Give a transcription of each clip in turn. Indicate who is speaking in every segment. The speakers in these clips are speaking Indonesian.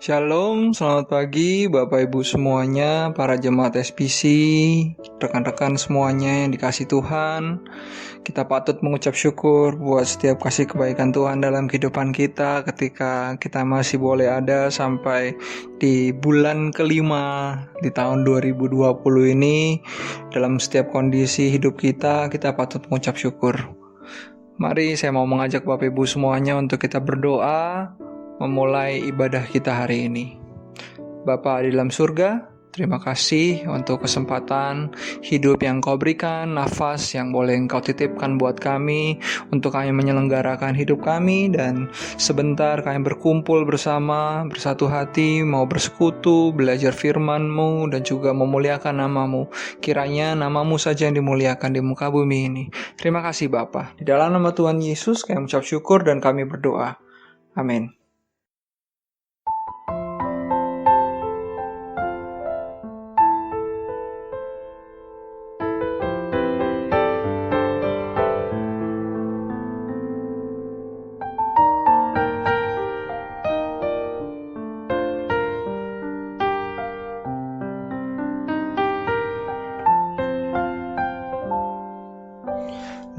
Speaker 1: Shalom, selamat pagi Bapak Ibu semuanya, para jemaat SPC, rekan-rekan semuanya yang dikasih Tuhan. Kita patut mengucap syukur buat setiap kasih kebaikan Tuhan dalam kehidupan kita ketika kita masih boleh ada sampai di bulan kelima di tahun 2020 ini. Dalam setiap kondisi hidup kita patut mengucap syukur. Mari saya mau mengajak Bapak Ibu semuanya untuk kita berdoa memulai ibadah kita hari ini. Bapa di dalam surga, terima kasih untuk kesempatan hidup yang Kau berikan, nafas yang boleh Engkau titipkan buat kami, untuk kami menyelenggarakan hidup kami, dan sebentar kami berkumpul bersama, bersatu hati, mau bersekutu, belajar firman-Mu, dan juga memuliakan nama-Mu. Kiranya nama-Mu saja yang dimuliakan di muka bumi ini. Terima kasih Bapa. Di dalam nama Tuhan Yesus, kami mengucap syukur dan kami berdoa. Amin.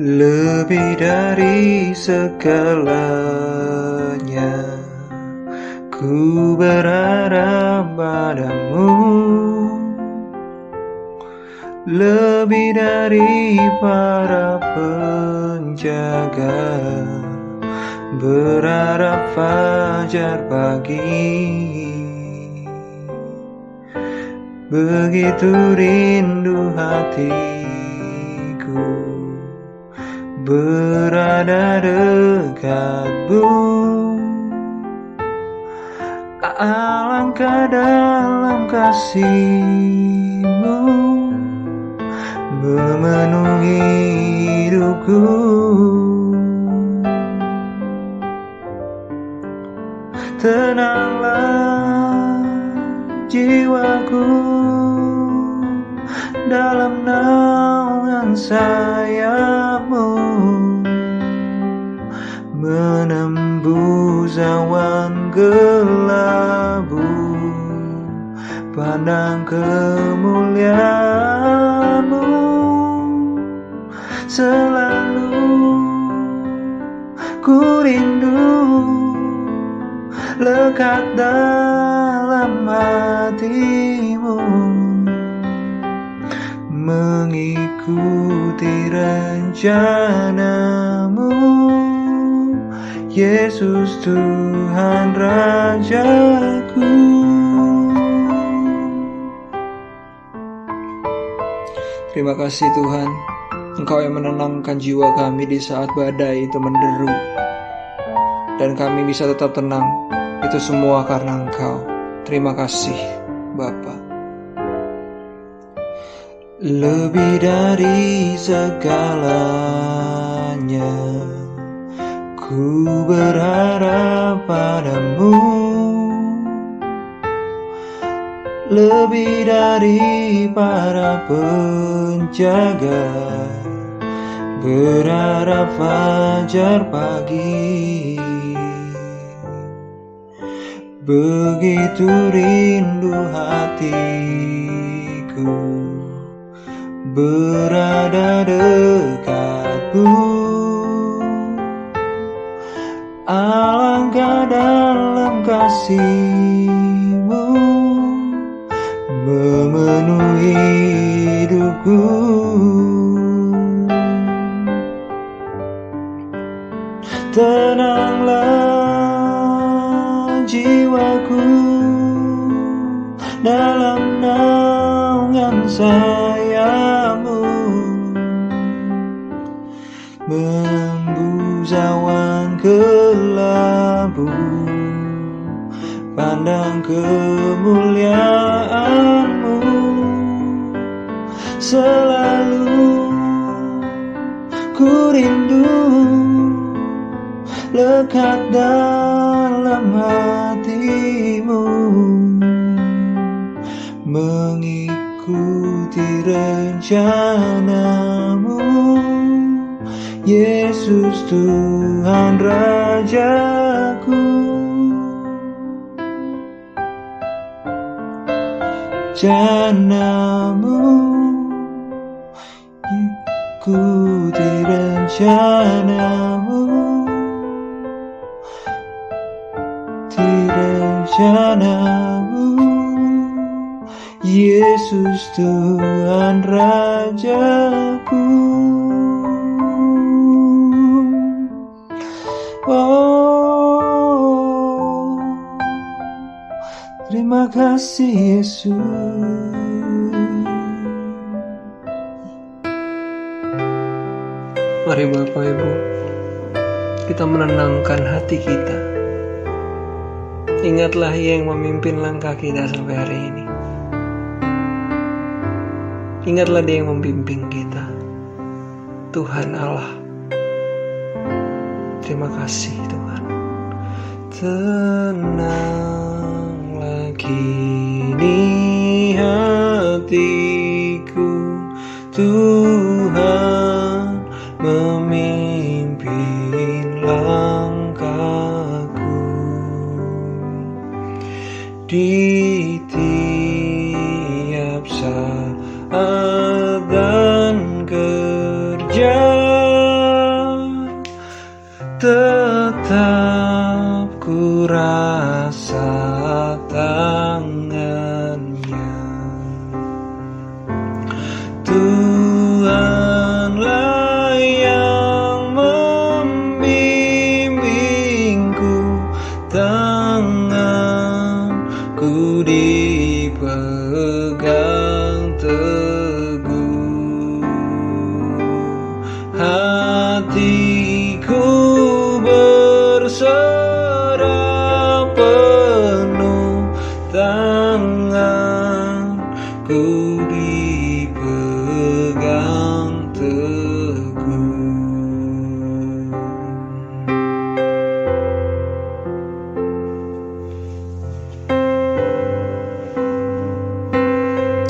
Speaker 1: Lebih dari segalanya, ku berharap padamu. Lebih dari para penjaga, berharap fajar pagi. Begitu rindu hatiku berada dekatmu. Alangkah dalam kasih-Mu memenuhi hidupku. Tenanglah jiwaku dalam naungan sayap-Mu, menembus awan gelabu, pandang kemuliaan-Mu. Selalu ku rindu lekat dalam hati-Mu, mengikuti rencana-Mu, Yesus Tuhan Rajaku. Terima kasih Tuhan, Engkau yang menenangkan jiwa kami di saat badai itu menderu, dan kami bisa tetap tenang. Itu semua karena Engkau. Terima kasih Bapa. Lebih dari segalanya, ku berharap padamu. Lebih dari para penjaga, berharap fajar pagi. Begitu rindu hatiku berada dekatmu. Alangkah dalam kasih-Mu memenuhi hidupku. Tenanglah jiwaku dalam naungan sayap-Mu, menembus awan kelabu, pandang kemuliaan-Mu. Selalu ku rindu lekat dalam hati-Mu, mengikuti rencana-Mu, Yesus Tuhan Rajaku. rencanamu, ikuti rencanamu, di rencanamu, Yesus Tuhan Rajaku. Oh, terima kasih Yesus. Mari Bapak Ibu, kita menenangkan hati kita. Ingatlah Ia yang memimpin langkah kita sampai hari ini. Ingatlah Dia yang membimbing kita, Tuhan Allah. Terima kasih Tuhan. Tenanglah kini hatiku, Tuhan memimpin langkahku. Di tiap saat dan kerja, tetap ku rasa tangannya. Tuhanlah yang membimbingku, tanganku dipegang teguh, hatiku berserah penuh, tanganku dipegang teguh.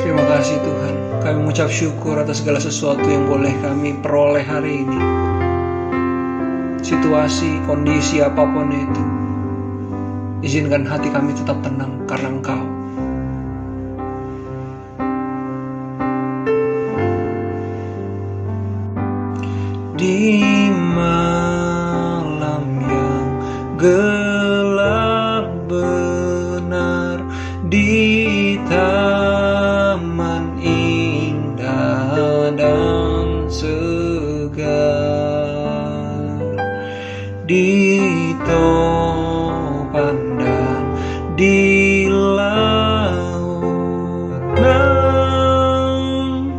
Speaker 1: Terima kasih Tuhan, kami mengucap syukur atas segala sesuatu yang boleh kami peroleh hari ini. Situasi, kondisi apapun itu, izinkan hati kami tetap tenang karena Engkau. Di malam yang gelap benar, di taman indah dan segar, di topan dan di laut nan,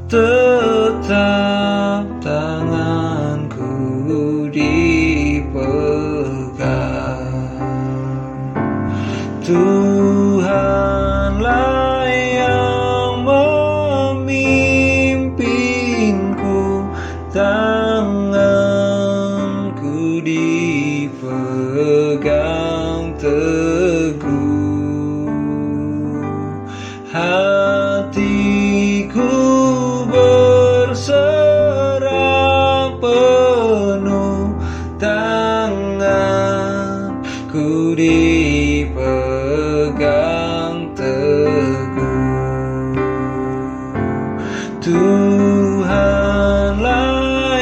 Speaker 1: tetap tanganku dipegang. Tuhanlah yang memimpinku, tanganku dipegang teguh, hatiku berserah penuh, tanganku dipegang teguh. Tuhanlah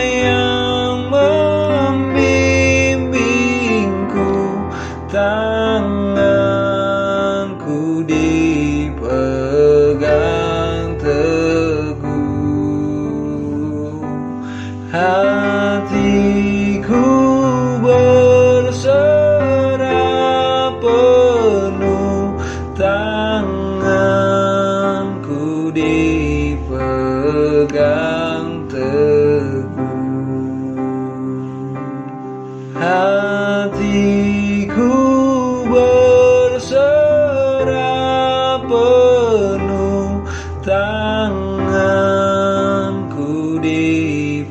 Speaker 1: yang membimbingku, tanganku dipegang teguh, hatiku berserah penuh, tanganku dipegang teguh, hatiku berserah penuh, tanganku dipegang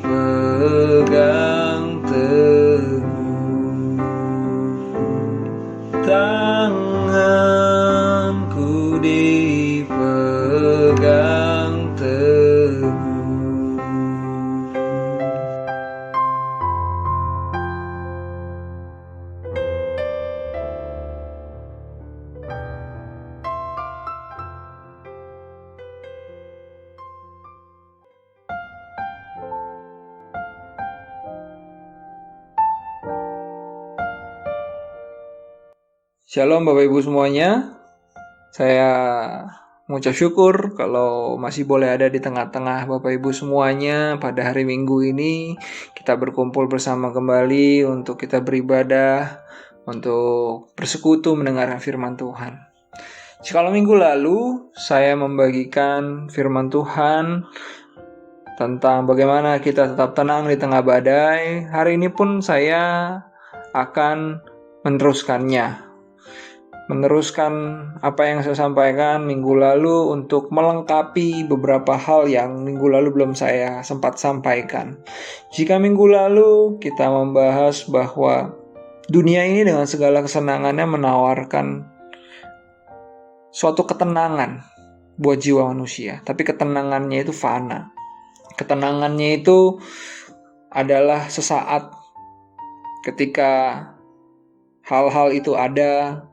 Speaker 1: Shalom Bapak Ibu semuanya. Saya mengucap syukur kalau masih boleh ada di tengah-tengah Bapak Ibu semuanya pada hari Minggu ini. Kita berkumpul bersama kembali untuk kita beribadah, untuk bersekutu mendengarkan firman Tuhan. Kalau minggu lalu saya membagikan firman Tuhan tentang bagaimana kita tetap tenang di tengah badai. Hari ini pun saya akan meneruskan apa yang saya sampaikan minggu lalu untuk melengkapi beberapa hal yang minggu lalu belum saya sempat sampaikan. Jika minggu lalu kita membahas bahwa dunia ini dengan segala kesenangannya menawarkan suatu ketenangan buat jiwa manusia, tapi ketenangannya itu fana. Ketenangannya itu adalah sesaat ketika hal-hal itu ada,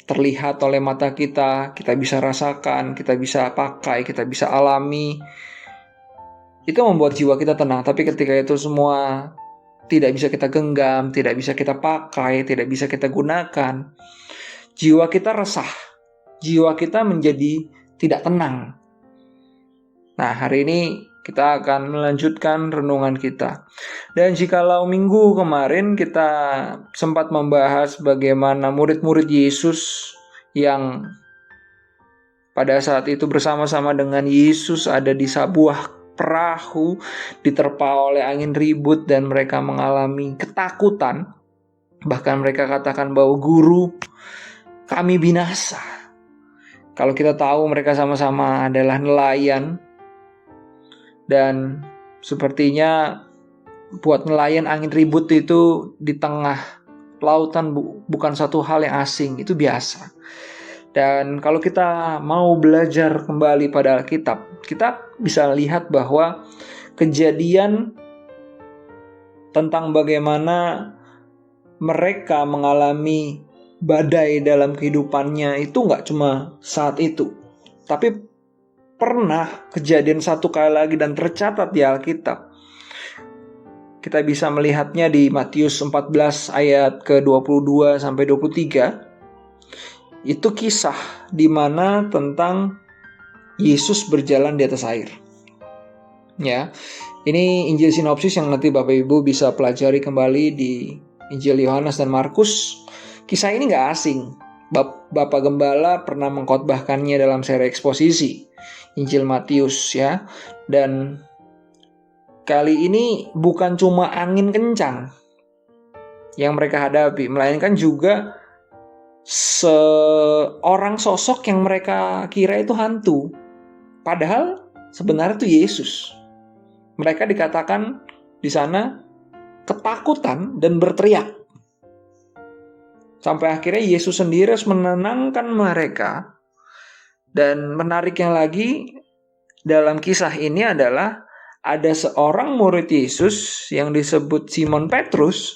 Speaker 1: terlihat oleh mata kita bisa rasakan, kita bisa pakai, kita bisa alami. Itu membuat jiwa kita tenang. Tapi ketika itu semua tidak bisa kita genggam, tidak bisa kita pakai, tidak bisa kita gunakan, jiwa kita resah. Jiwa kita menjadi tidak tenang. Nah, hari ini kita akan melanjutkan renungan kita. Dan jikalau minggu kemarin kita sempat membahas bagaimana murid-murid Yesus yang pada saat itu bersama-sama dengan Yesus ada di sebuah perahu, diterpa oleh angin ribut dan mereka mengalami ketakutan. Bahkan mereka katakan bahwa Guru, kami binasa. Kalau kita tahu mereka sama-sama adalah nelayan, dan sepertinya buat nelayan angin ribut itu di tengah lautan bukan satu hal yang asing, itu biasa. Dan kalau kita mau belajar kembali pada Alkitab, kita bisa lihat bahwa kejadian tentang bagaimana mereka mengalami badai dalam kehidupannya itu nggak cuma saat itu, tapi pernah kejadian satu kali lagi dan tercatat di Alkitab. Kita bisa melihatnya di Matius 14 ayat ke-22 sampai 23. Itu kisah di mana tentang Yesus berjalan di atas air. Ya. Ini Injil sinopsis yang nanti Bapak Ibu bisa pelajari kembali di Injil Yohanes dan Markus. Kisah ini nggak asing. Bapak Gembala pernah mengkhotbahkannya dalam seri eksposisi Injil Matius, ya. Dan kali ini bukan cuma angin kencang yang mereka hadapi, melainkan juga seorang sosok yang mereka kira itu hantu. Padahal sebenarnya itu Yesus. Mereka dikatakan di sana ketakutan dan berteriak. Sampai akhirnya Yesus sendiri harus menenangkan mereka. Dan menariknya lagi dalam kisah ini adalah ada seorang murid Yesus yang disebut Simon Petrus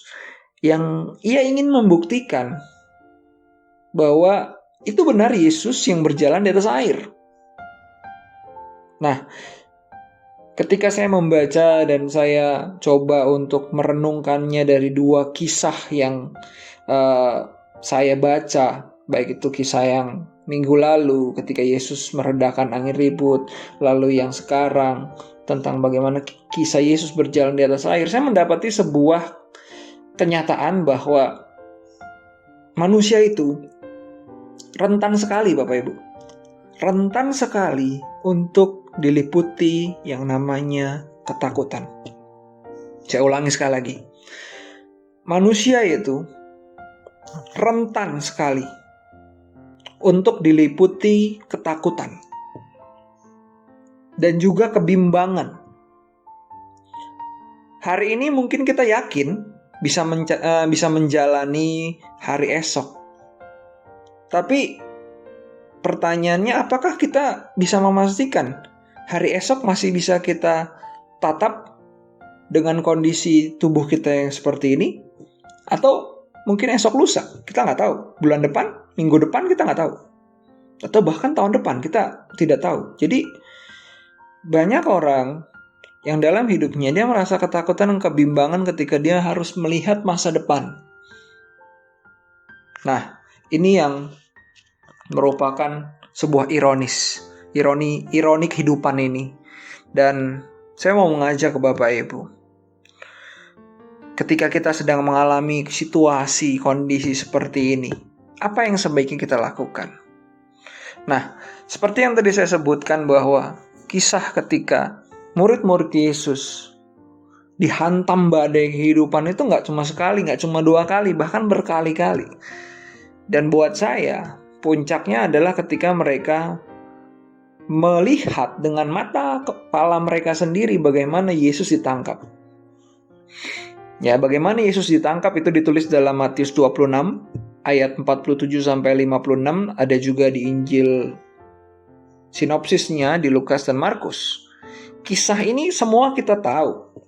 Speaker 1: yang ia ingin membuktikan bahwa itu benar Yesus yang berjalan di atas air. Nah, ketika saya membaca dan saya coba untuk merenungkannya dari dua kisah yang saya baca, baik itu kisah yang minggu lalu ketika Yesus meredakan angin ribut, lalu yang sekarang tentang bagaimana kisah Yesus berjalan di atas air, saya mendapati sebuah kenyataan bahwa manusia itu rentan sekali, Bapak Ibu. Rentan sekali untuk diliputi yang namanya ketakutan. Saya ulangi sekali lagi. Manusia itu rentan sekali untuk diliputi ketakutan dan juga kebimbangan. Hari ini mungkin kita yakin bisa menjalani hari esok. Tapi pertanyaannya, apakah kita bisa memastikan hari esok masih bisa kita tatap dengan kondisi tubuh kita yang seperti ini? Atau mungkin esok lusa, kita nggak tahu. Bulan depan, minggu depan kita nggak tahu. Atau bahkan tahun depan, kita tidak tahu. Jadi banyak orang yang dalam hidupnya dia merasa ketakutan dan kebimbangan ketika dia harus melihat masa depan. Nah, Ini yang merupakan sebuah ironik hidupan ini. Dan saya mau mengajak ke Bapak Ibu, ketika kita sedang mengalami situasi, kondisi seperti ini, apa yang sebaiknya kita lakukan? Nah, seperti yang tadi saya sebutkan bahwa kisah ketika murid-murid Yesus dihantam badai kehidupan itu nggak cuma sekali, nggak cuma 2 kali, bahkan berkali-kali. Dan buat saya, puncaknya adalah ketika mereka melihat dengan mata kepala mereka sendiri bagaimana Yesus ditangkap. Ya, bagaimana Yesus ditangkap itu ditulis dalam Matius 26 ayat 47 sampai 56, ada juga di Injil sinopsisnya di Lukas dan Markus. Kisah ini semua kita tahu.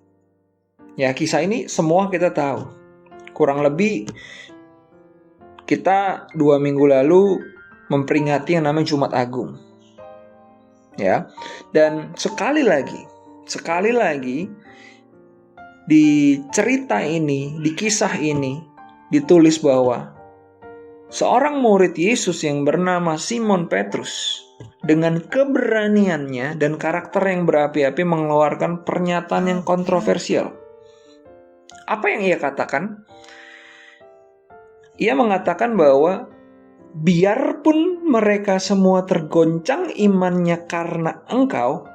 Speaker 1: Ya, kisah ini semua kita tahu. Kurang lebih kita 2 minggu lalu memperingati yang namanya Jumat Agung. Ya. Dan sekali lagi di cerita ini, di kisah ini ditulis bahwa seorang murid Yesus yang bernama Simon Petrus dengan keberaniannya dan karakter yang berapi-api mengeluarkan pernyataan yang kontroversial. Apa yang ia katakan? Ia mengatakan bahwa biarpun mereka semua tergoncang imannya karena engkau,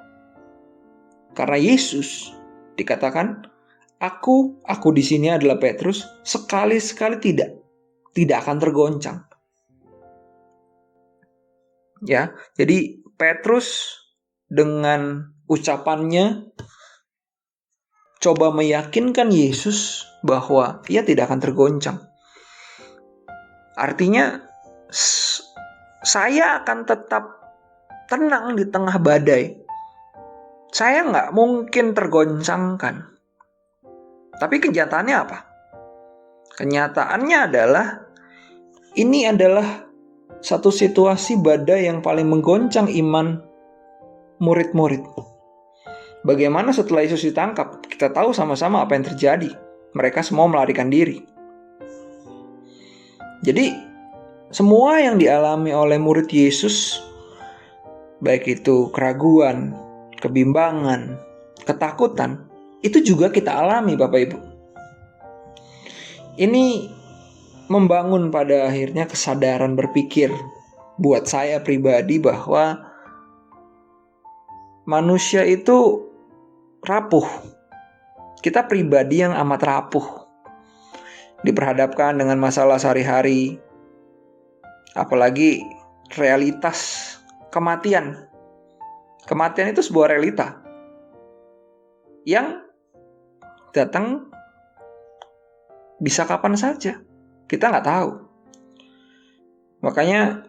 Speaker 1: karena Yesus, dikatakan, aku di sini adalah Petrus, sekali-sekali tidak akan tergoncang. Ya, jadi Petrus dengan ucapannya coba meyakinkan Yesus bahwa ia tidak akan tergoncang. Artinya, saya akan tetap tenang di tengah badai. Saya nggak mungkin tergoncangkan. Tapi kenyataannya apa? Kenyataannya adalah ini adalah satu situasi badai yang paling menggoncang iman murid-murid. Bagaimana setelah Yesus ditangkap? Kita tahu sama-sama apa yang terjadi. Mereka semua melarikan diri. Jadi, semua yang dialami oleh murid Yesus, baik itu keraguan, kebimbangan, ketakutan, itu juga kita alami, Bapak Ibu. Ini membangun pada akhirnya kesadaran berpikir buat saya pribadi bahwa manusia itu rapuh. Kita pribadi yang amat rapuh. Diperhadapkan dengan masalah sehari-hari, apalagi realitas kematian. Kematian itu sebuah realita yang datang bisa kapan saja. Kita nggak tahu. Makanya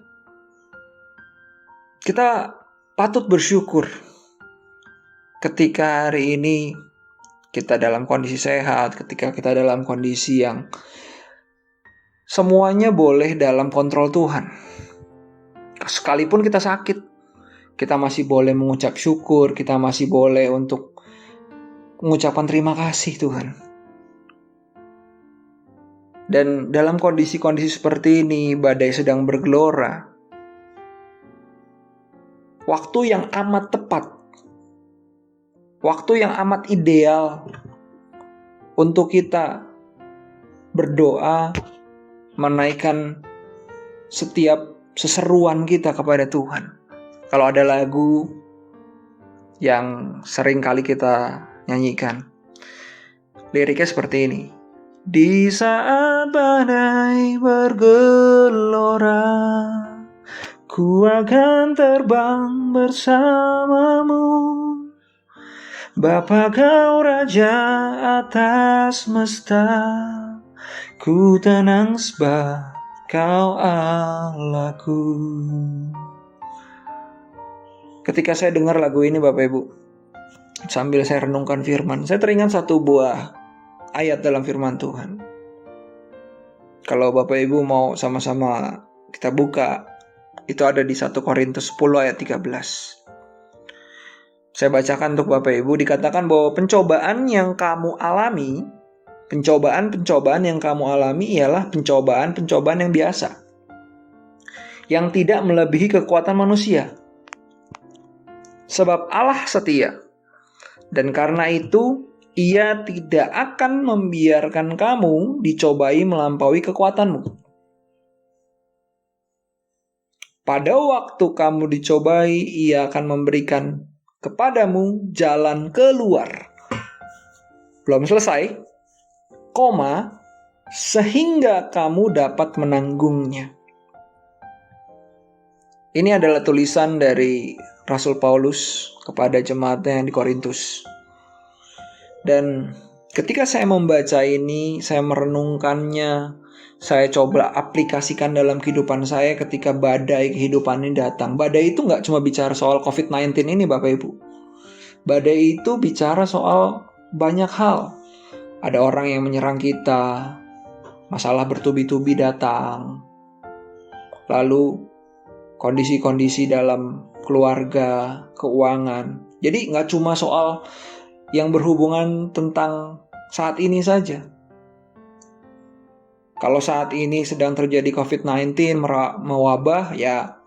Speaker 1: kita patut bersyukur ketika hari ini kita dalam kondisi sehat, ketika kita dalam kondisi yang semuanya boleh dalam kontrol Tuhan. Sekalipun kita sakit, kita masih boleh mengucap syukur, kita masih boleh untuk mengucapkan terima kasih Tuhan. Dan dalam kondisi-kondisi seperti ini, badai sedang bergelora. Waktu yang amat tepat, waktu yang amat ideal untuk kita berdoa, menaikkan setiap seseruan kita kepada Tuhan. Kalau ada lagu yang sering kali kita nyanyikan, liriknya seperti ini. Di saat badai bergelora, ku akan terbang bersamamu. Bapa kau Raja atas semesta, ku tenang sebab kau Allahku. Ketika saya dengar lagu ini Bapak Ibu, sambil saya renungkan firman, saya teringat satu buah ayat dalam firman Tuhan. Kalau Bapak Ibu mau sama-sama kita buka, itu ada di 1 Korintus 10 ayat 13. Saya bacakan untuk Bapak Ibu, dikatakan bahwa pencobaan yang kamu alami, pencobaan yang kamu alami ialah pencobaan yang biasa. yang tidak melebihi kekuatan manusia. Sebab Allah setia, dan karena itu Ia tidak akan membiarkan kamu dicobai melampaui kekuatanmu. Pada waktu kamu dicobai, Ia akan memberikan kepadamu jalan keluar. Belum selesai, koma, sehingga kamu dapat menanggungnya. Ini adalah tulisan dari Rasul Paulus kepada jemaatnya yang di Korintus. Dan ketika saya membaca ini, saya merenungkannya, saya coba aplikasikan dalam kehidupan saya ketika badai kehidupan ini datang. Badai itu nggak cuma bicara soal COVID-19 ini Bapak Ibu. Badai itu bicara soal banyak hal. Ada orang yang menyerang kita, masalah bertubi-tubi datang. Lalu kondisi-kondisi dalam keluarga, keuangan. Jadi nggak cuma soal yang berhubungan tentang saat ini saja. Kalau saat ini sedang terjadi COVID-19 mewabah, ya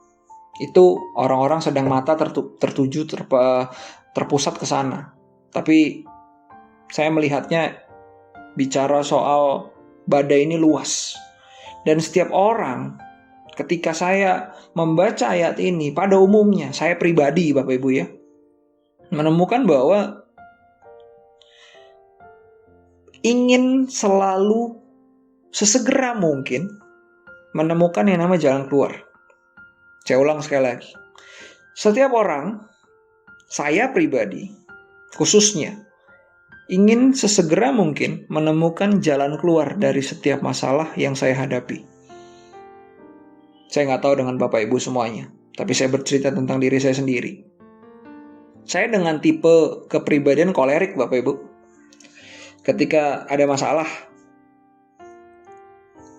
Speaker 1: itu orang-orang sedang mata tertuju terpusat ke sana. Tapi saya melihatnya bicara soal badai ini luas. Dan setiap orang, ketika saya membaca ayat ini, pada umumnya saya pribadi Bapak Ibu ya, menemukan bahwa ingin selalu sesegera mungkin menemukan yang namanya jalan keluar. Saya ulang sekali lagi. Setiap orang, saya pribadi, khususnya, ingin sesegera mungkin menemukan jalan keluar dari setiap masalah yang saya hadapi. Saya nggak tahu dengan Bapak Ibu semuanya, tapi saya bercerita tentang diri saya sendiri. Saya dengan tipe kepribadian kolerik Bapak Ibu. Ketika ada masalah,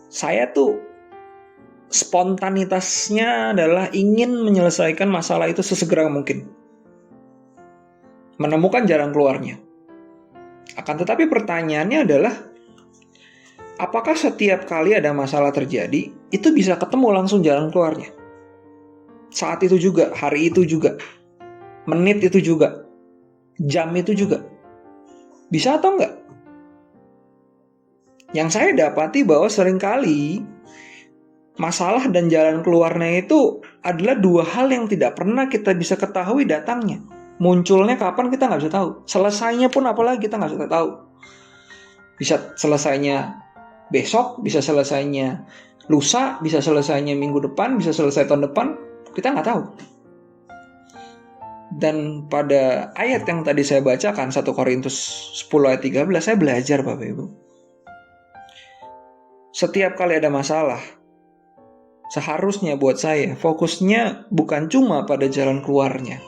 Speaker 1: saya tuh spontanitasnya adalah ingin menyelesaikan masalah itu sesegera mungkin. Menemukan jalan keluarnya. Akan tetapi pertanyaannya adalah, apakah setiap kali ada masalah terjadi, itu bisa ketemu langsung jalan keluarnya? Saat itu juga, hari itu juga, menit itu juga, jam itu juga. Bisa atau enggak? Yang saya dapati bahwa seringkali masalah dan jalan keluarnya itu adalah dua hal yang tidak pernah kita bisa ketahui datangnya. Munculnya kapan kita nggak bisa tahu. Selesainya pun apalagi kita nggak bisa tahu. Bisa selesainya besok, bisa selesainya lusa, bisa selesainya minggu depan, bisa selesai tahun depan. Kita nggak tahu. Dan pada ayat yang tadi saya bacakan, 1 Korintus 10 ayat 13, saya belajar Bapak Ibu. Setiap kali ada masalah, seharusnya buat saya fokusnya bukan cuma pada jalan keluarnya.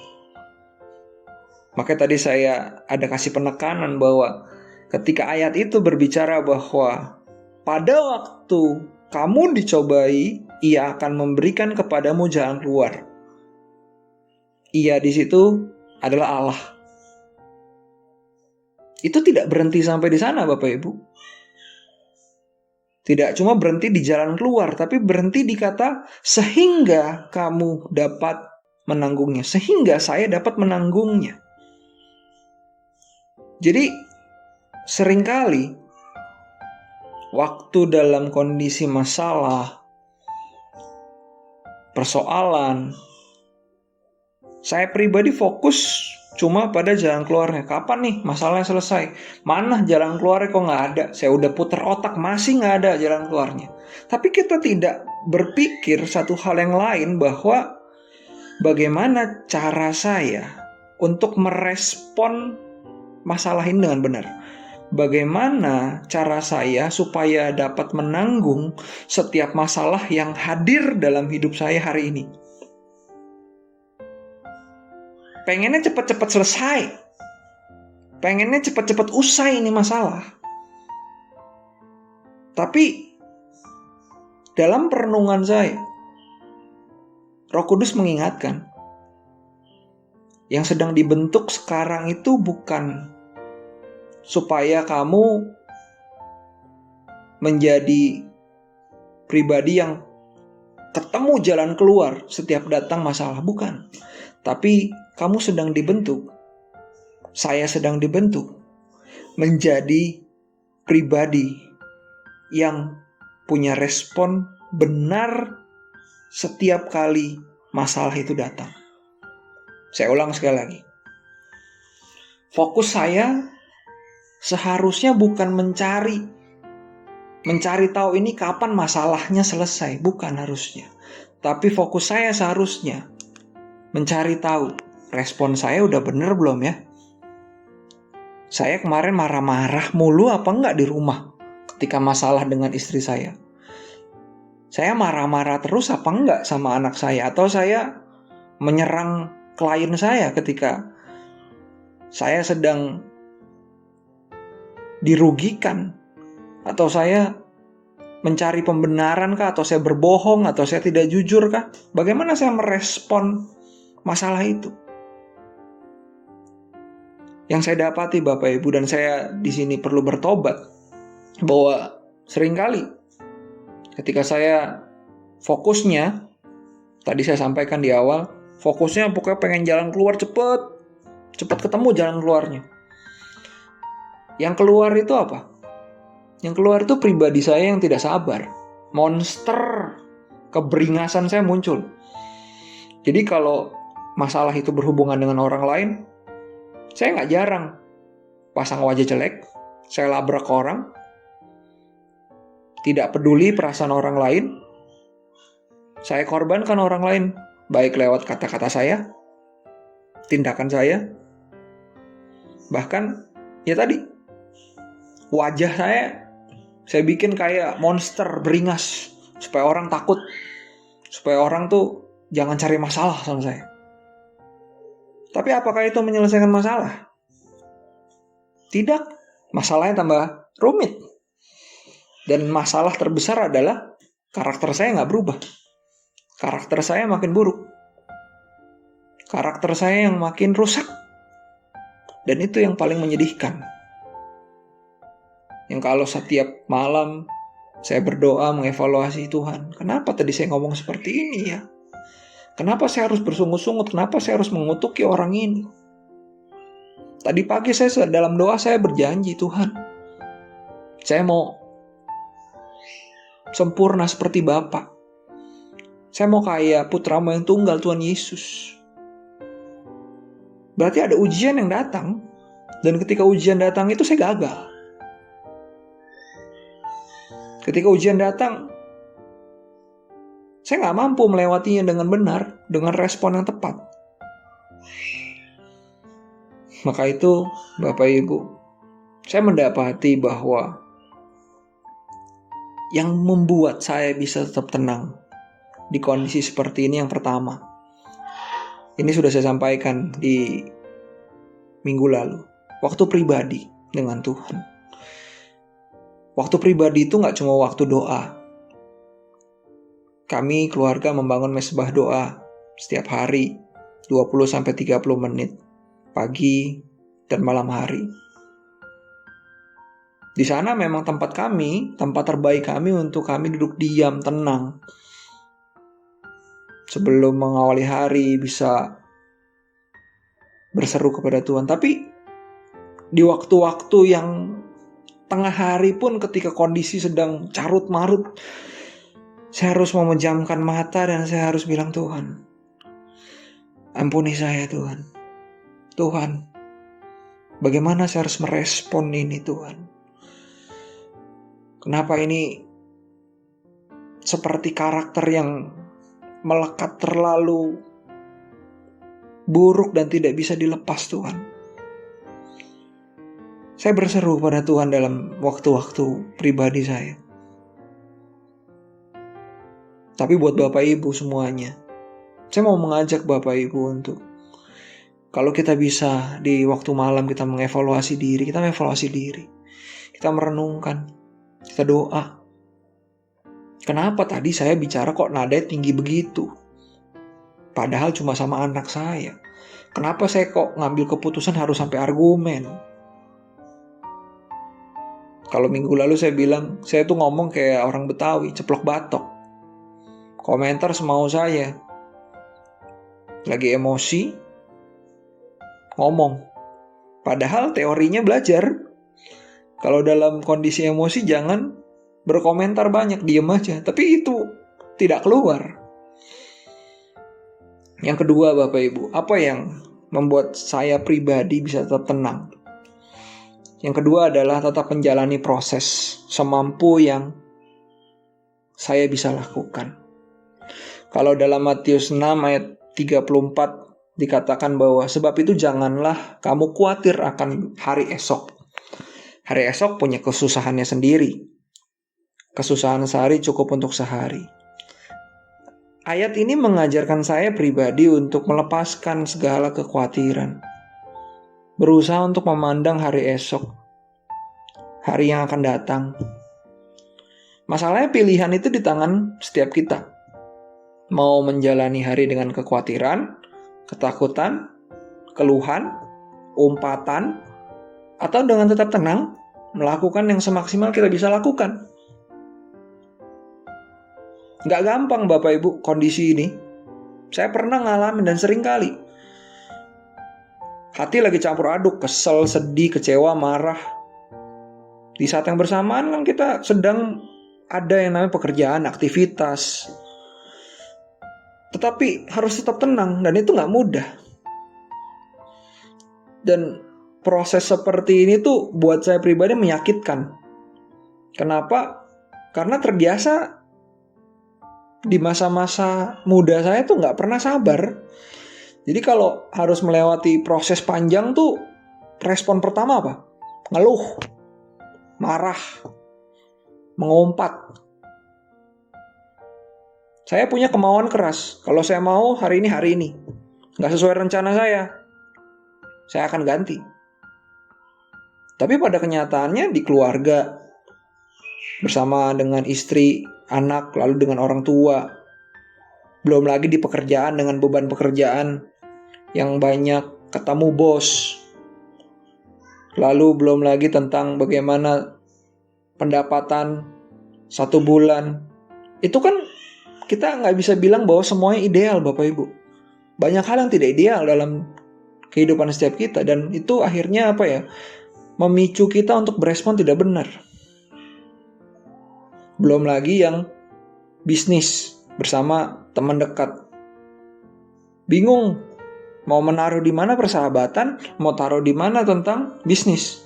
Speaker 1: Makanya tadi saya ada kasih penekanan bahwa ketika ayat itu berbicara bahwa pada waktu kamu dicobai, Ia akan memberikan kepadamu jalan keluar. Ia di situ adalah Allah. Itu tidak berhenti sampai di sana Bapak Ibu. Tidak cuma berhenti di jalan keluar, tapi berhenti di kata sehingga kamu dapat menanggungnya. Sehingga saya dapat menanggungnya. Jadi seringkali waktu dalam kondisi masalah, persoalan, saya pribadi fokus cuma pada jalan keluarnya. Kapan nih masalahnya selesai? Mana jalan keluarnya kok nggak ada? Saya udah putar otak, masih nggak ada jalan keluarnya. Tapi kita tidak berpikir satu hal yang lain, bahwa bagaimana cara saya untuk merespon masalah ini dengan benar. Bagaimana cara saya supaya dapat menanggung setiap masalah yang hadir dalam hidup saya hari ini. Pengennya cepat-cepat selesai. Pengennya cepat-cepat usai ini masalah. Tapi dalam perenungan saya, Roh Kudus mengingatkan, yang sedang dibentuk sekarang itu bukan supaya kamu menjadi pribadi yang ketemu jalan keluar setiap datang masalah, bukan. Tapi kamu sedang dibentuk, saya sedang dibentuk menjadi pribadi yang punya respon benar setiap kali masalah itu datang. Saya ulang sekali lagi. Fokus saya seharusnya bukan mencari tahu ini kapan masalahnya selesai, bukan harusnya. Tapi fokus saya seharusnya mencari tahu respon saya udah bener belum ya. Saya kemarin marah-marah mulu apa enggak di rumah ketika masalah dengan istri saya. Saya marah-marah terus apa enggak sama anak saya, atau saya menyerang klien saya ketika saya sedang dirugikan, atau saya mencari pembenaran kah, atau saya berbohong, atau saya tidak jujur kah? Bagaimana saya merespon masalah itu? Yang saya dapati Bapak Ibu, dan saya di sini perlu bertobat, bahwa seringkali ketika saya fokusnya, tadi saya sampaikan di awal, fokusnya pokoknya pengen jalan keluar cepet ketemu jalan keluarnya. Yang keluar itu apa? Yang keluar itu pribadi saya yang tidak sabar. Monster keberingasan saya muncul. Jadi kalau masalah itu berhubungan dengan orang lain, saya nggak jarang pasang wajah jelek, saya labrak orang, tidak peduli perasaan orang lain, saya korbankan orang lain, baik lewat kata-kata saya, tindakan saya, bahkan ya tadi, wajah saya bikin kayak monster beringas, supaya orang takut, supaya orang tuh jangan cari masalah sama saya. Tapi apakah itu menyelesaikan masalah? Tidak, masalahnya tambah rumit. Dan masalah terbesar adalah karakter saya nggak berubah. Karakter saya makin buruk. Karakter saya yang makin rusak. Dan itu yang paling menyedihkan. Yang kalau setiap malam saya berdoa mengevaluasi Tuhan, kenapa tadi saya ngomong seperti ini ya? Kenapa saya harus bersungut-sungut? Kenapa saya harus mengutuki orang ini? Tadi pagi saya dalam doa saya berjanji, Tuhan, saya mau sempurna seperti Bapa. Saya mau kayak putramu yang tunggal, Tuhan Yesus. Berarti ada ujian yang datang. Dan ketika ujian datang itu saya gagal. Ketika ujian datang, saya gak mampu melewatinya dengan benar, dengan respon yang tepat. Maka itu, Bapak Ibu, saya mendapati bahwa yang membuat saya bisa tetap tenang di kondisi seperti ini, yang pertama, ini sudah saya sampaikan di minggu lalu, waktu pribadi dengan Tuhan. Waktu pribadi itu gak cuma waktu doa. Kami keluarga membangun mesbah doa setiap hari 20-30 menit, pagi dan malam hari. Di sana memang tempat terbaik kami untuk kami duduk diam, tenang. Sebelum mengawali hari bisa berseru kepada Tuhan. Tapi di waktu-waktu yang tengah hari pun ketika kondisi sedang carut-marut, saya harus memejamkan mata dan saya harus bilang, Tuhan, ampuni saya Tuhan. Tuhan, bagaimana saya harus merespon ini Tuhan? Kenapa ini seperti karakter yang melekat terlalu buruk dan tidak bisa dilepas Tuhan? Saya berseru pada Tuhan dalam waktu-waktu pribadi saya. Tapi buat Bapak Ibu semuanya, saya mau mengajak Bapak Ibu untuk, kalau kita bisa di waktu malam kita mengevaluasi diri, kita mengevaluasi diri. Kita merenungkan, kita doa. Kenapa tadi saya bicara kok nadanya tinggi begitu? Padahal cuma sama anak saya. Kenapa saya kok ngambil keputusan harus sampai argumen? Kalau minggu lalu saya bilang, saya tuh ngomong kayak orang Betawi, ceplok batok. komentar semau saya. Lagi emosi, ngomong. Padahal teorinya belajar. Kalau dalam kondisi emosi jangan berkomentar banyak, diem aja. Tapi itu tidak keluar. Yang kedua Bapak Ibu, apa yang membuat saya pribadi bisa tetap tenang? Yang kedua adalah tetap menjalani proses semampu yang saya bisa lakukan. Kalau dalam Matius 6 ayat 34 dikatakan bahwa sebab itu janganlah kamu khawatir akan hari esok. Hari esok punya kesusahannya sendiri. Kesusahan sehari cukup untuk sehari. Ayat ini mengajarkan saya pribadi untuk melepaskan segala kekhawatiran. Berusaha untuk memandang hari esok, hari yang akan datang. Masalahnya pilihan itu di tangan setiap kita. Mau menjalani hari dengan kekhawatiran, ketakutan, keluhan, umpatan, atau dengan tetap tenang, melakukan yang semaksimal kita bisa lakukan. Gak gampang Bapak Ibu kondisi ini. Saya pernah ngalamin dan sering kali. Hati lagi campur aduk, kesel, sedih, kecewa, marah. Di saat yang bersamaan kan kita sedang ada yang namanya pekerjaan, aktivitas. Tetapi harus tetap tenang dan itu gak mudah. Dan proses seperti ini tuh buat saya pribadi menyakitkan. Kenapa? Karena terbiasa di masa-masa muda saya tuh gak pernah sabar. Jadi kalau harus melewati proses panjang tuh respon pertama apa? Ngeluh, marah, mengumpat. Saya punya kemauan keras. Kalau saya mau hari ini. Gak sesuai rencana saya akan ganti. Tapi pada kenyataannya di keluarga, bersama dengan istri, anak, lalu dengan orang tua. Belum lagi di pekerjaan dengan beban pekerjaan yang banyak, ketemu bos. Lalu belum lagi tentang bagaimana pendapatan 1 bulan. Itu kan kita nggak bisa bilang bahwa semuanya ideal Bapak Ibu. Banyak hal yang tidak ideal dalam kehidupan setiap kita. Dan itu akhirnya memicu kita untuk berespon tidak benar. Belum lagi yang bisnis bersama teman dekat. Bingung mau menaruh di mana persahabatan, mau taruh di mana tentang bisnis.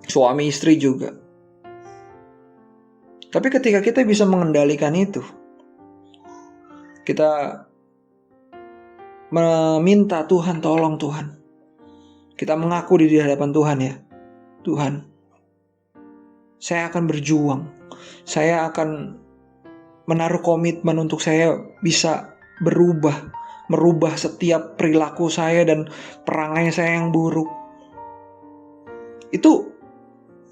Speaker 1: Suami istri juga. Tapi ketika kita bisa mengendalikan itu, kita meminta Tuhan, tolong Tuhan. Kita mengaku di hadapan Tuhan ya. Tuhan, saya akan berjuang. Saya akan menaruh komitmen untuk saya bisa merubah setiap perilaku saya dan perangai saya yang buruk. Itu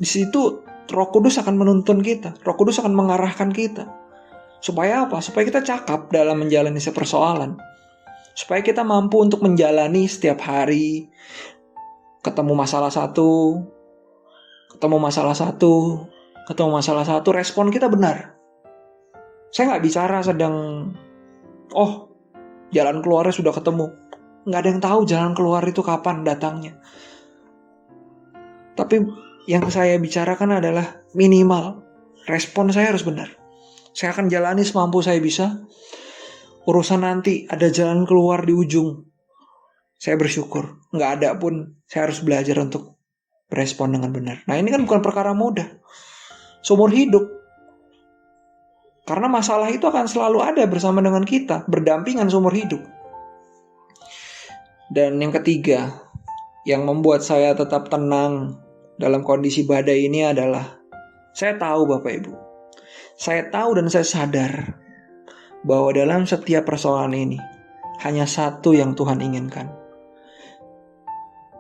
Speaker 1: di situ Roh Kudus akan menuntun kita. Roh Kudus akan mengarahkan kita. Supaya apa? Supaya kita cakap dalam menjalani persoalan. Supaya kita mampu untuk menjalani setiap hari. Ketemu masalah satu, respon kita benar. Saya gak bicara sedang, jalan keluarnya sudah ketemu. Gak ada yang tahu jalan keluar itu kapan datangnya. Tapi yang saya bicarakan adalah minimal respon saya harus benar. Saya akan jalani semampu saya bisa. Urusan nanti ada jalan keluar di ujung, saya bersyukur. Gak ada pun saya harus belajar untuk berespon dengan benar. Nah ini kan bukan perkara mudah seumur hidup. Karena masalah itu akan selalu ada bersama dengan kita, berdampingan seumur hidup. Dan yang ketiga, yang membuat saya tetap tenang dalam kondisi badai ini adalah, saya tahu Bapak Ibu, saya tahu dan saya sadar bahwa dalam setiap persoalan ini hanya satu yang Tuhan inginkan.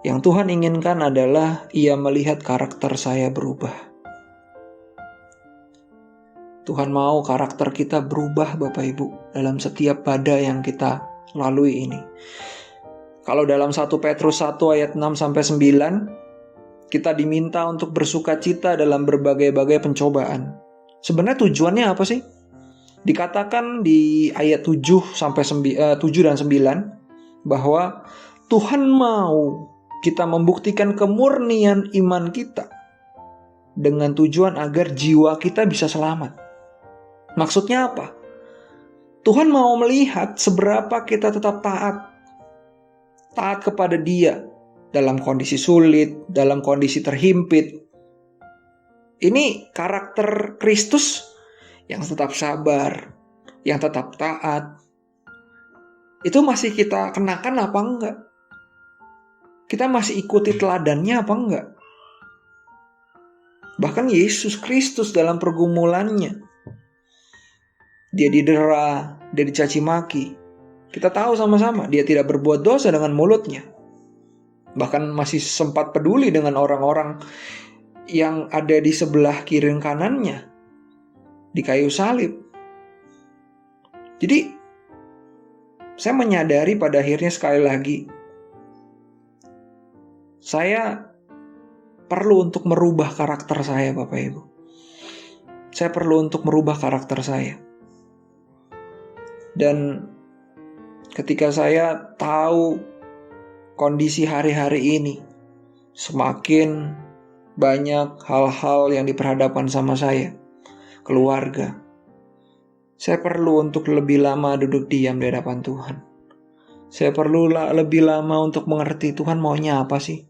Speaker 1: Yang Tuhan inginkan adalah Ia melihat karakter saya berubah. Tuhan mau karakter kita berubah Bapak Ibu dalam setiap badai yang kita lalui ini. Kalau dalam 1 Petrus 1 ayat 6-9 kita diminta untuk bersuka cita dalam berbagai-bagai pencobaan. Sebenarnya tujuannya apa sih? Dikatakan di ayat 7 dan 9 bahwa Tuhan mau kita membuktikan kemurnian iman kita dengan tujuan agar jiwa kita bisa selamat. Maksudnya apa? Tuhan mau melihat seberapa kita tetap taat kepada Dia dalam kondisi sulit, dalam kondisi terhimpit. Ini karakter Kristus yang tetap sabar, yang tetap taat. Itu masih kita kenakan apa enggak? Kita masih ikuti teladannya apa enggak? Bahkan Yesus Kristus dalam pergumulannya, Dia didera, Dia dicaci maki. Kita tahu sama-sama Dia tidak berbuat dosa dengan mulutnya. Bahkan masih sempat peduli dengan orang-orang yang ada di sebelah kiri dan kanannya di kayu salib. Jadi saya menyadari pada akhirnya sekali lagi, saya perlu untuk merubah karakter saya, Bapak Ibu. Saya perlu untuk merubah karakter saya. Dan ketika saya tahu kondisi hari-hari ini, semakin banyak hal-hal yang diperhadapkan sama saya, keluarga, saya perlu untuk lebih lama duduk diam di hadapan Tuhan. Saya perlu lebih lama untuk mengerti Tuhan maunya apa sih.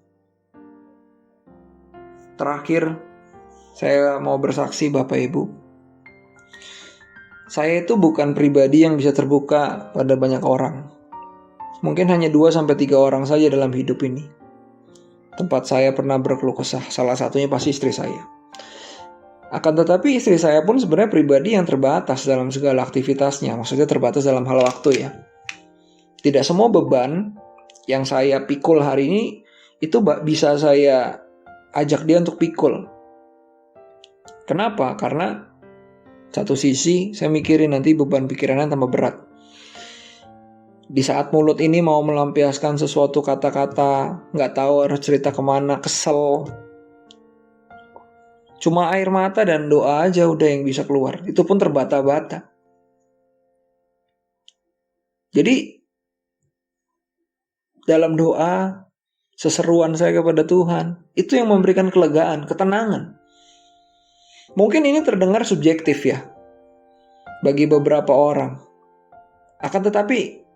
Speaker 1: Terakhir, saya mau bersaksi Bapak Ibu. Saya itu bukan pribadi yang bisa terbuka pada banyak orang. Mungkin hanya 2-3 orang saja dalam hidup ini tempat saya pernah berkeluh kesah. Salah satunya pasti istri saya. Akan tetapi istri saya pun sebenarnya pribadi yang terbatas dalam segala aktivitasnya. Maksudnya terbatas dalam hal waktu ya. Tidak semua beban yang saya pikul hari ini itu bisa saya ajak dia untuk pikul. Kenapa? Karena satu sisi saya mikirin nanti beban pikirannya tambah berat. Di saat mulut ini mau melampiaskan sesuatu kata-kata, gak tahu harus cerita kemana, kesel. Cuma air mata dan doa aja udah yang bisa keluar. Itu pun terbata-bata. Jadi dalam doa, seseruan saya kepada Tuhan, itu yang memberikan kelegaan, ketenangan. Mungkin ini terdengar subjektif ya bagi beberapa orang. Akan tetapi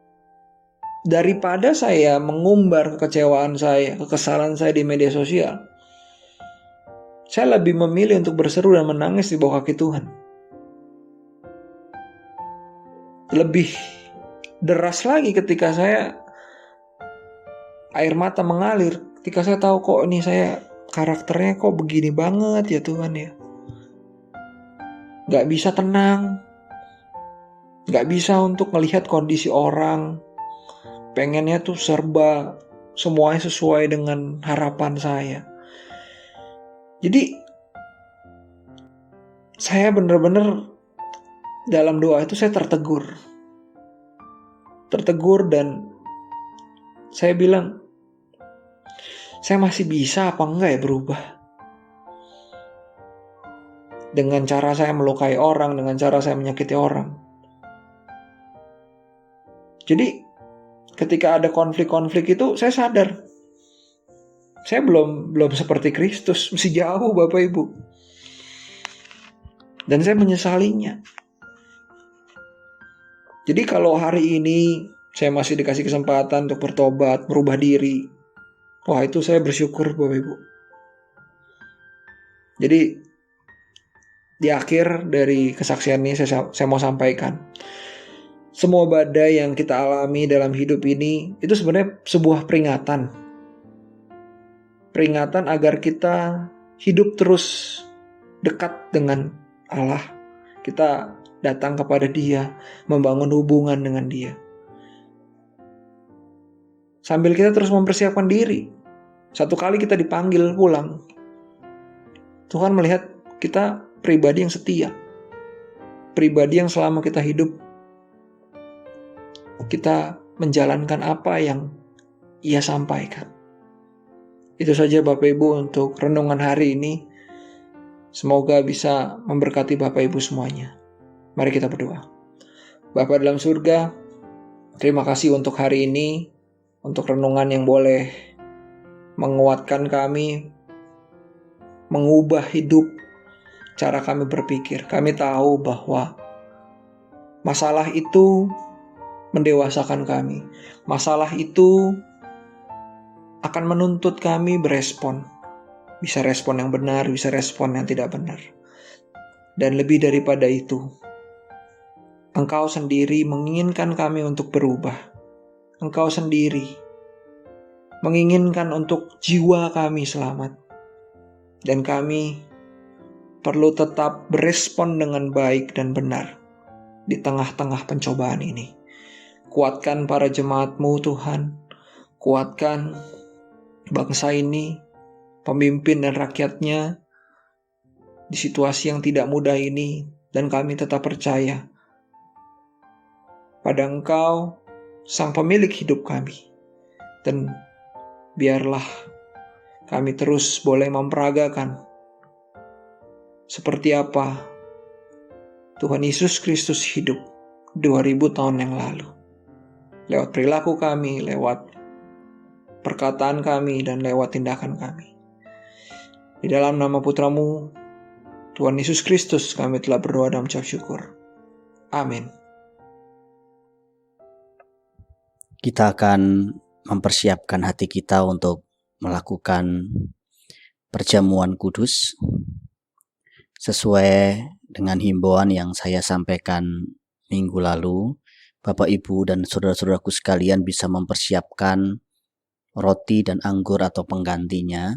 Speaker 1: daripada saya mengumbar kekecewaan saya, kekesalan saya di media sosial, saya lebih memilih untuk berseru dan menangis di bawah kaki Tuhan. Lebih deras lagi ketika saya air mata mengalir, ketika saya tahu kok ini saya karakternya kok begini banget ya Tuhan ya. Gak bisa tenang, gak bisa untuk melihat kondisi orang. Pengennya tuh serba semuanya sesuai dengan harapan saya. Jadi saya benar-benar dalam doa itu saya tertegur dan saya bilang, saya masih bisa apa enggak ya berubah? Dengan cara saya melukai orang, dengan cara saya menyakiti orang. Jadi ketika ada konflik-konflik itu saya sadar saya belum seperti Kristus, masih jauh Bapak Ibu. Dan saya menyesalinya. Jadi kalau hari ini saya masih dikasih kesempatan untuk bertobat, merubah diri, wah itu saya bersyukur Bapak Ibu. Jadi di akhir dari kesaksian ini saya mau sampaikan, semua badai yang kita alami dalam hidup ini itu sebenarnya sebuah peringatan. Peringatan agar kita hidup terus dekat dengan Allah. Kita datang kepada Dia, membangun hubungan dengan Dia. Sambil kita terus mempersiapkan diri. Satu kali kita dipanggil pulang, Tuhan melihat kita pribadi yang setia, pribadi yang selama kita hidup kita menjalankan apa yang Ia sampaikan. Itu saja Bapak Ibu untuk renungan hari ini. Semoga bisa memberkati Bapak Ibu semuanya. Mari kita berdoa. Bapa dalam surga, terima kasih untuk hari ini, untuk renungan yang boleh menguatkan kami, mengubah hidup, cara kami berpikir. Kami tahu bahwa masalah itu mendewasakan kami. Masalah itu akan menuntut kami berespon. Bisa respon yang benar, bisa respon yang tidak benar. Dan lebih daripada itu, Engkau sendiri menginginkan kami untuk berubah. Engkau sendiri menginginkan untuk jiwa kami selamat. Dan kami perlu tetap berespon dengan baik dan benar di tengah-tengah pencobaan ini. Kuatkan para jemaat-Mu Tuhan. Kuatkan bangsa ini, pemimpin dan rakyatnya di situasi yang tidak mudah ini. Dan kami tetap percaya pada Engkau, Sang Pemilik hidup kami. Dan biarlah kami terus boleh memperagakan seperti apa Tuhan Yesus Kristus hidup 2000 tahun yang lalu. Lewat perilaku kami, lewat perkataan kami, dan lewat tindakan kami. Di dalam nama Putra-Mu, Tuhan Yesus Kristus, kami telah berdoa dan mengucap syukur. Amin.
Speaker 2: Kita akan mempersiapkan hati kita untuk melakukan perjamuan kudus sesuai dengan himbauan yang saya sampaikan minggu lalu. Bapak, Ibu, dan saudara-saudaraku sekalian bisa mempersiapkan roti dan anggur atau penggantinya.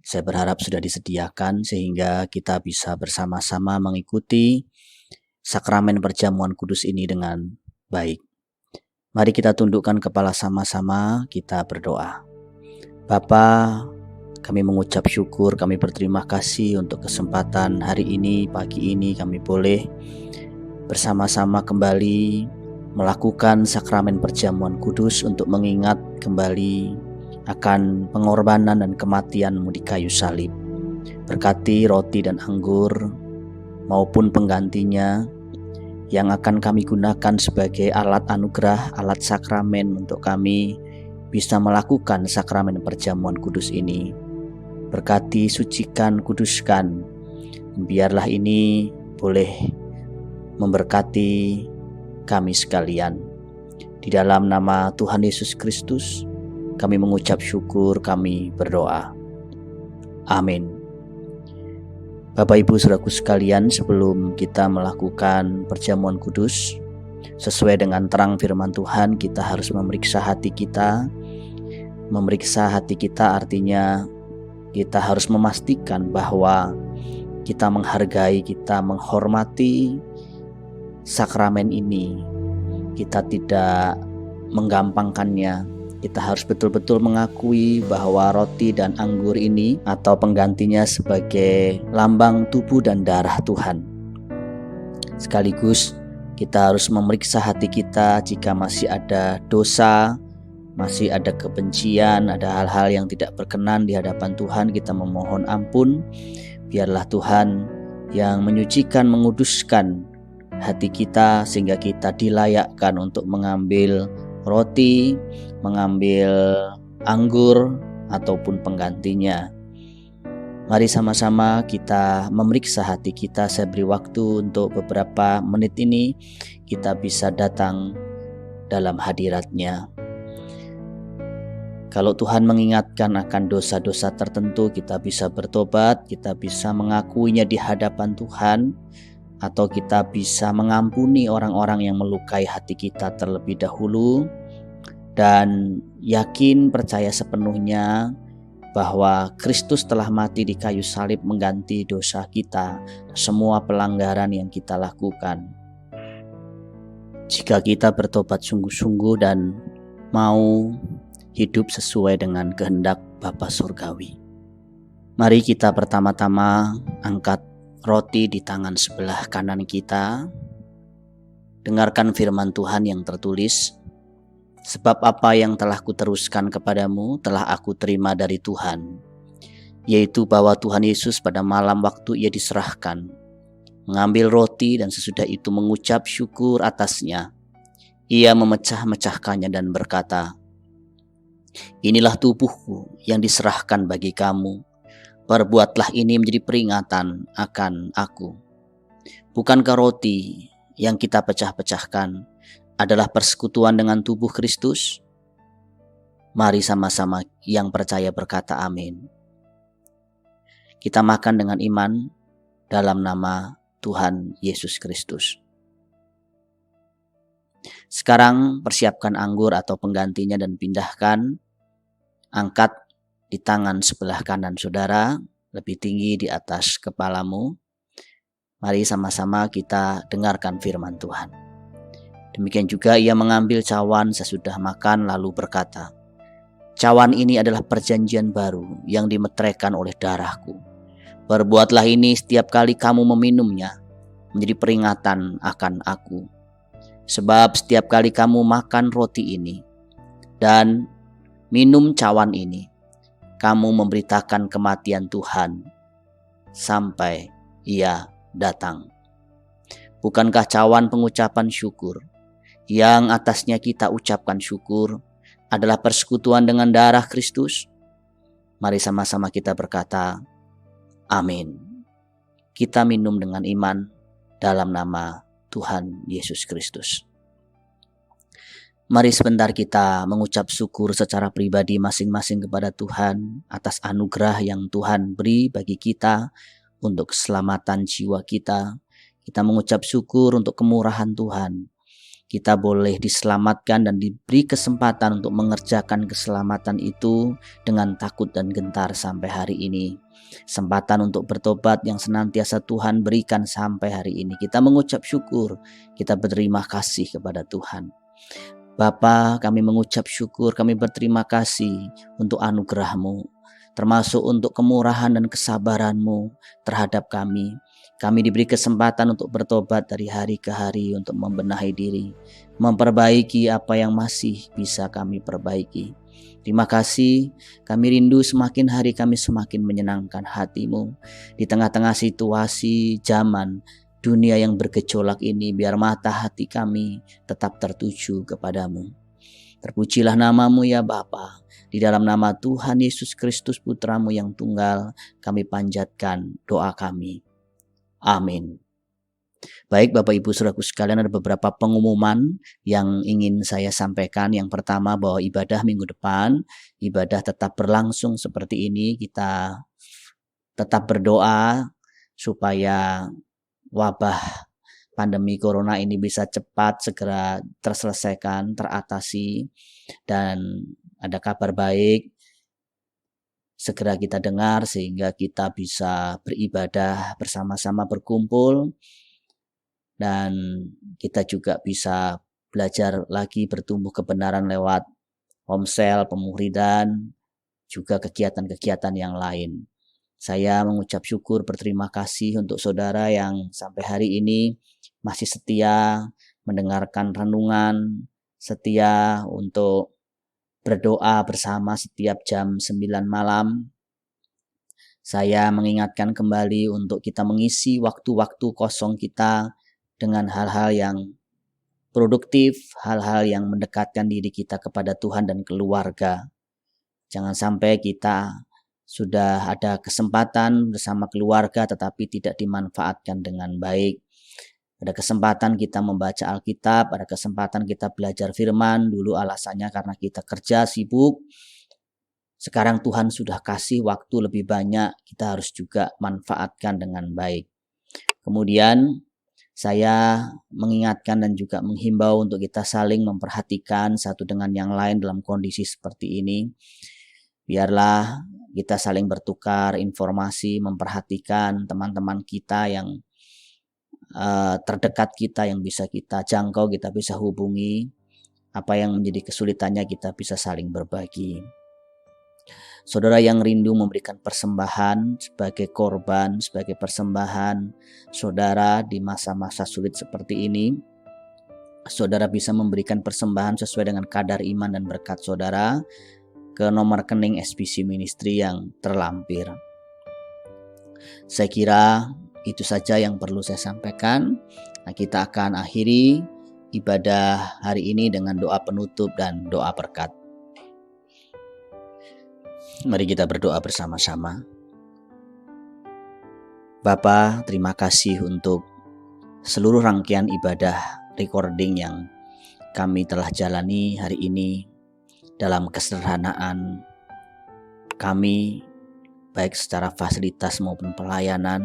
Speaker 2: Saya berharap sudah disediakan sehingga kita bisa bersama-sama mengikuti sakramen perjamuan kudus ini dengan baik. Mari kita tundukkan kepala sama-sama, kita berdoa. Bapa, kami mengucap syukur, kami berterima kasih untuk kesempatan hari ini, pagi ini kami boleh bersama-sama kembali melakukan sakramen perjamuan kudus untuk mengingat kembali akan pengorbanan dan kematian-Mu di kayu salib. Berkati roti dan anggur maupun penggantinya yang akan kami gunakan sebagai alat anugerah, alat sakramen untuk kami bisa melakukan sakramen perjamuan kudus ini. Berkati, sucikan, kuduskan. Biarlah ini boleh memberkati kami sekalian. Di dalam nama Tuhan Yesus Kristus, kami mengucap syukur, kami berdoa. Amin. Bapak, Ibu, saudaraku sekalian, sebelum kita melakukan perjamuan kudus, sesuai dengan terang firman Tuhan, kita harus memeriksa hati kita. Memeriksa hati kita artinya kita harus memastikan bahwa kita menghargai, kita menghormati sakramen ini. Kita tidak menggampangkannya. Kita harus betul-betul mengakui bahwa roti dan anggur ini atau penggantinya sebagai lambang tubuh dan darah Tuhan. Sekaligus kita harus memeriksa hati kita jika masih ada dosa, masih ada kebencian, ada hal-hal yang tidak berkenan di hadapan Tuhan. Kita memohon ampun. Biarlah Tuhan yang menyucikan, menguduskan hati kita sehingga kita dilayakkan untuk mengambil roti, mengambil anggur ataupun penggantinya. Mari sama-sama kita memeriksa hati kita. Saya beri waktu untuk beberapa menit ini kita bisa datang dalam hadirat-Nya. Kalau Tuhan mengingatkan akan dosa-dosa tertentu, kita bisa bertobat, kita bisa mengakuinya di hadapan Tuhan, atau kita bisa mengampuni orang-orang yang melukai hati kita terlebih dahulu, dan yakin percaya sepenuhnya bahwa Kristus telah mati di kayu salib mengganti dosa kita, semua pelanggaran yang kita lakukan. Jika kita bertobat sungguh-sungguh dan mau hidup sesuai dengan kehendak Bapa Surgawi. Mari kita pertama-tama angkat roti di tangan sebelah kanan kita. Dengarkan firman Tuhan yang tertulis, sebab apa yang telah kuteruskan kepadamu telah aku terima dari Tuhan, yaitu bahwa Tuhan Yesus pada malam waktu Ia diserahkan, mengambil roti dan sesudah itu mengucap syukur atasnya. Ia memecah-mecahkannya dan berkata, "Inilah tubuhku yang diserahkan bagi kamu. Perbuatlah ini menjadi peringatan akan aku." Bukankah roti yang kita pecah-pecahkan adalah persekutuan dengan tubuh Kristus? Mari sama-sama yang percaya berkata amin. Kita makan dengan iman dalam nama Tuhan Yesus Kristus. Sekarang persiapkan anggur atau penggantinya dan pindahkan. Angkat di tangan sebelah kanan saudara, lebih tinggi di atas kepalamu. Mari sama-sama kita dengarkan firman Tuhan. Demikian juga ia mengambil cawan sesudah makan lalu berkata, "Cawan ini adalah perjanjian baru yang dimeteraikan oleh darahku. Perbuatlah ini setiap kali kamu meminumnya menjadi peringatan akan aku. Sebab setiap kali kamu makan roti ini dan minum cawan ini, kamu memberitakan kematian Tuhan sampai ia datang." Bukankah cawan pengucapan syukur yang atasnya kita ucapkan syukur adalah persekutuan dengan darah Kristus? Mari sama-sama kita berkata, amin. Kita minum dengan iman dalam nama Tuhan Yesus Kristus. Mari sebentar kita mengucap syukur secara pribadi masing-masing kepada Tuhan atas anugerah yang Tuhan beri bagi kita untuk keselamatan jiwa kita. Kita mengucap syukur untuk kemurahan Tuhan. Kita boleh diselamatkan dan diberi kesempatan untuk mengerjakan keselamatan itu dengan takut dan gentar sampai hari ini. Kesempatan untuk bertobat yang senantiasa Tuhan berikan sampai hari ini. Kita mengucap syukur, kita berterima kasih kepada Tuhan. Bapa, kami mengucap syukur, kami berterima kasih untuk anugerah-Mu, termasuk untuk kemurahan dan kesabaran-Mu terhadap kami. Kami diberi kesempatan untuk bertobat dari hari ke hari untuk membenahi diri, memperbaiki apa yang masih bisa kami perbaiki. Terima kasih, kami rindu semakin hari kami semakin menyenangkan hati-Mu. Di tengah-tengah situasi zaman dunia yang bergejolak ini, biar mata hati kami tetap tertuju kepadamu. Terpujilah nama-Mu ya Bapa. Di dalam nama Tuhan Yesus Kristus Putra-Mu yang tunggal, kami panjatkan doa kami. Amin. Baik Bapak Ibu Saudaraku sekalian, ada beberapa pengumuman yang ingin saya sampaikan. Yang pertama, bahwa ibadah minggu depan, ibadah tetap berlangsung seperti ini. Kita tetap berdoa supaya wabah pandemi corona ini bisa cepat segera terselesaikan, teratasi, dan ada kabar baik segera kita dengar sehingga kita bisa beribadah bersama-sama, berkumpul, dan kita juga bisa belajar lagi bertumbuh kebenaran lewat homsel, pemuridan, juga kegiatan-kegiatan yang lain. Saya mengucap syukur, berterima kasih untuk saudara yang sampai hari ini masih setia mendengarkan renungan, setia untuk berdoa bersama setiap jam 9 malam. Saya mengingatkan kembali untuk kita mengisi waktu-waktu kosong kita dengan hal-hal yang produktif, hal-hal yang mendekatkan diri kita kepada Tuhan dan keluarga. Jangan sampai kita sudah ada kesempatan bersama keluarga tetapi tidak dimanfaatkan dengan baik. Ada kesempatan kita membaca Alkitab, ada kesempatan kita belajar firman, dulu alasannya karena kita kerja sibuk. Sekarang Tuhan sudah kasih waktu lebih banyak, kita harus juga manfaatkan dengan baik. Kemudian saya mengingatkan dan juga menghimbau untuk kita saling memperhatikan satu dengan yang lain dalam kondisi seperti ini. Biarlah kita saling bertukar informasi, memperhatikan teman-teman kita yang terdekat kita, yang bisa kita jangkau, kita bisa hubungi. Apa yang menjadi kesulitannya kita bisa saling berbagi. Saudara yang rindu memberikan persembahan sebagai korban, sebagai persembahan saudara di masa-masa sulit seperti ini, saudara bisa memberikan persembahan sesuai dengan kadar iman dan berkat saudara ke nomor rekening SBC Ministry yang terlampir. Saya kira Itu saja yang perlu saya sampaikan. Nah, kita akan akhiri ibadah hari ini dengan doa penutup dan doa berkat. Mari kita berdoa bersama-sama. Bapa, terima kasih untuk seluruh rangkaian ibadah recording yang kami telah jalani hari ini dalam kesederhanaan kami, baik secara fasilitas maupun pelayanan.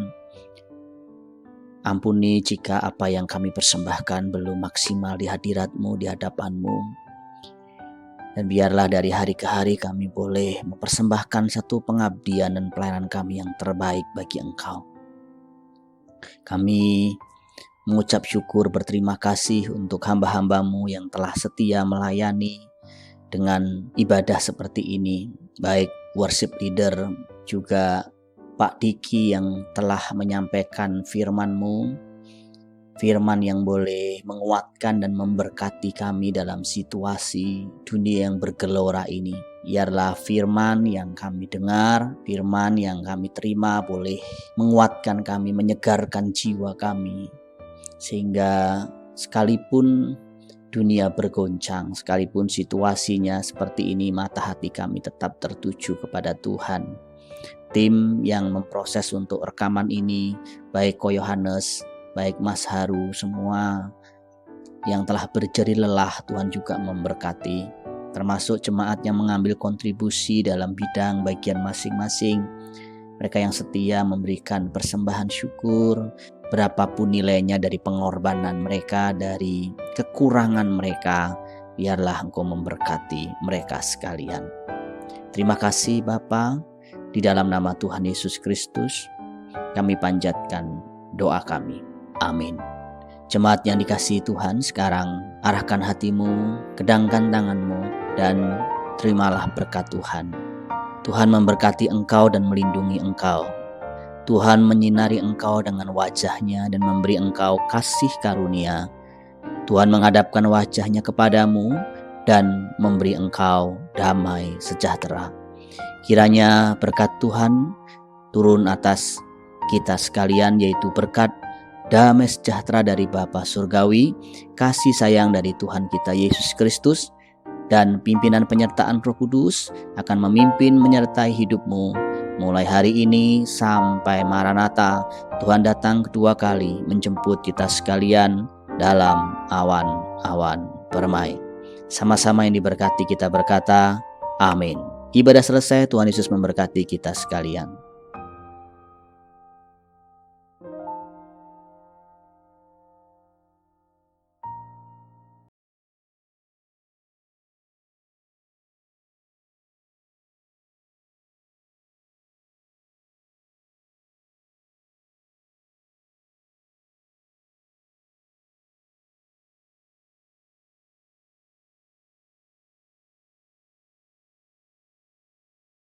Speaker 2: Ampuni jika apa yang kami persembahkan belum maksimal di hadirat-Mu, di hadapan-Mu. Dan biarlah dari hari ke hari kami boleh mempersembahkan satu pengabdian dan pelayanan kami yang terbaik bagi Engkau. Kami mengucap syukur berterima kasih untuk hamba-hamba-Mu yang telah setia melayani dengan ibadah seperti ini. Baik worship leader, juga Pak Diki yang telah menyampaikan firman-Mu, firman yang boleh menguatkan dan memberkati kami dalam situasi dunia yang bergelora ini. Biarlah firman yang kami dengar, firman yang kami terima boleh menguatkan kami, menyegarkan jiwa kami. Sehingga sekalipun dunia bergoncang, sekalipun situasinya seperti ini, mata hati kami tetap tertuju kepada Tuhan. Tim yang memproses untuk rekaman ini, baik Ko Yohanes, baik Mas Haru, semua yang telah berjeri lelah, Tuhan juga memberkati. Termasuk jemaat yang mengambil kontribusi dalam bidang bagian masing-masing. Mereka yang setia memberikan persembahan syukur, berapapun nilainya dari pengorbanan mereka, dari kekurangan mereka, biarlah Engkau memberkati mereka sekalian. Terima kasih Bapa, di dalam nama Tuhan Yesus Kristus, kami panjatkan doa kami. Amin. Jemaat yang dikasihi Tuhan, sekarang arahkan hatimu, kedangkan tanganmu, dan terimalah berkat Tuhan. Tuhan memberkati engkau dan melindungi engkau. Tuhan menyinari engkau dengan wajah-Nya dan memberi engkau kasih karunia. Tuhan menghadapkan wajah-Nya kepadamu dan memberi engkau damai sejahtera. Kiranya berkat Tuhan turun atas kita sekalian, yaitu berkat damai sejahtera dari Bapa Surgawi, kasih sayang dari Tuhan kita Yesus Kristus, dan pimpinan penyertaan Roh Kudus akan memimpin menyertai hidupmu mulai hari ini sampai Maranatha, Tuhan datang kedua kali menjemput kita sekalian dalam awan-awan permai. Sama-sama yang diberkati kita berkata, amin. Ibadah selesai, Tuhan Yesus memberkati kita sekalian.